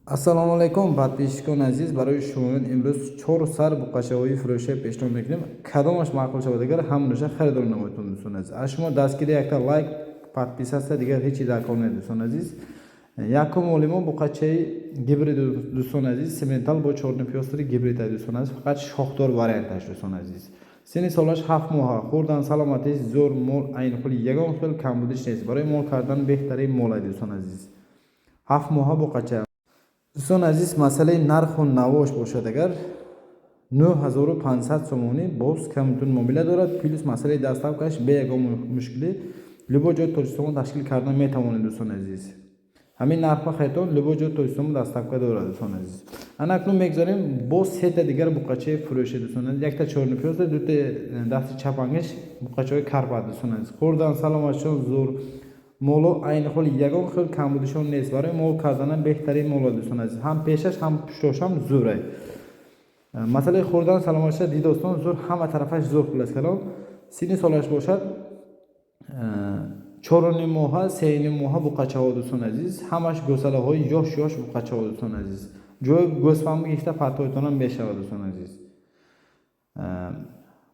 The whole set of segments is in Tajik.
Ассалому алайкум, подписчикон азиз. Барои шумоён имрӯз 4 сар буқашавои фурӯши пешниҳод мекунем. Кадомаш маъқул шавад, агар ҳамаша харидор намоятон дӯстон азиз. Аз шумо дастгири якта лайк, подписаста дигар ҳечи даркор не дӯстон азиз. Якум олимо буқачаи гибрид дӯстон азиз, сементал бо чорнипёстри гибрид дӯстон азиз. Фақат шохдор варианташ дӯстон азиз. Сини солаш 7 моҳа, хурдан саломатист, зур мол айни хули ягон хел камбудиш нест. Барои мол кардан беҳтарин мол дӯстон азиз. 7 моҳа буқача. Дӯстон азиз, масъалаи нарху навош бошад, агар 9500 сомонӣ боз камтун муомила дорад, плюс масъалаи доставкаш бе ягон мушкилӣ любой ҷои Тоҷикистон ташкил кардан метавонед дӯстон азиз. Ҳамин нархҳо хайтон любой ҷои Тоҷикистон доставка дорад дӯстон азиз. Анакнун мегзорем бо сета дигар буқачаи фурӯши дӯстон азиз. Якта чорнипёста, дута дасти чапангаш буқачаҳои карпат дӯстон азиз. Хурдан саломатшон зур моло айни холи ягон хел камбудишон нест. Барои мол карданам беҳтарин моло дӯстон азиз. Ҳам пешаш, ҳам пуштошам зурай. Масъалаи хурдан саломатша дидостон зур, ҳама тарафаш зур хулас калон. Сини солаш бошад 4 моҳа, 3 моҳа буқачаҳо дӯстон азиз. Ҳамаш гӯсалаҳои ёш буқачаҳо дӯстон азиз. Ҷои гӯсфам гирифта фатоитонам мешавад дӯстон азиз.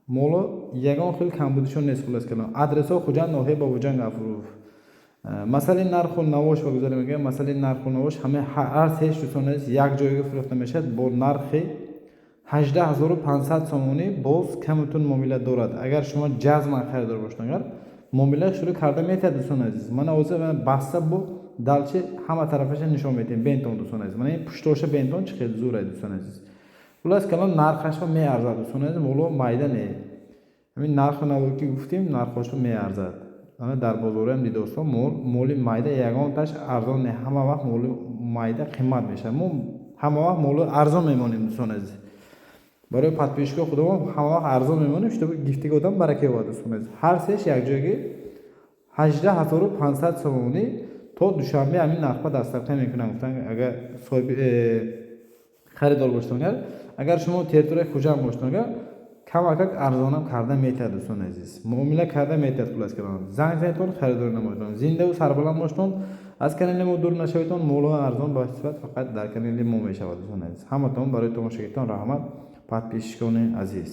Моло ягон хел камбудишон нест хулас калон. Адресо Хуҷанд ноҳия Бобоҷанг Ғафуров. Масъалаи нарху навош бигузарем, мегӯям масъалаи нарху навош ҳар сеш дӯстон азиз як ҷойга фурӯхта мешавад бо нархи 18500 сомонӣ боз камтун муомила дорад. Агар шумо ҷазман харидор бошед, агар муомила шурӯъ карда метавонед дӯстон азиз. Мана ҳозир баста бо далчи ҳама тарафаша нишон метиҳем бентон дӯстон азиз. Мана ин пуштоша бентон чӣ хел зур аст дӯстон азиз. Хулас калон нархашро меарзад дӯстон азиз, моло майда не. Ҳамин нарху навои ки гуфтем нархашро меарзад. Дар бозорам дидостон моли майда ягонташ арзон не, ҳама вақт моли майда қимат мешавад. Мо ҳама вақт моли арзон мемонем дӯстон азиз. Барои подписчикои худам ҳама вақт арзон мемонем, чтобы гифтига одам барака ёбад дӯстон азиз. Ҳар сеш як ҷойга 18500 сомонӣ то душанбе ҳамин нархҳо доставка мекунам. Гуфтан агар соҳиби харидор бошед, агар шумо территорияи Хуҷанд бошед, камакак арзонам карда метавад дӯстон азиз. Муомила карда метавад хулас калон. Занг занетон харидор намоятон. Зиндаву сарбаланд бошед. Аз канали мо дур нашаведон. Молҳои арзон ба сифат фақат дар канали мо мешавад дӯстон азиз. Ҳаматон барои тамошогиртон раҳмат, подписчикони азиз.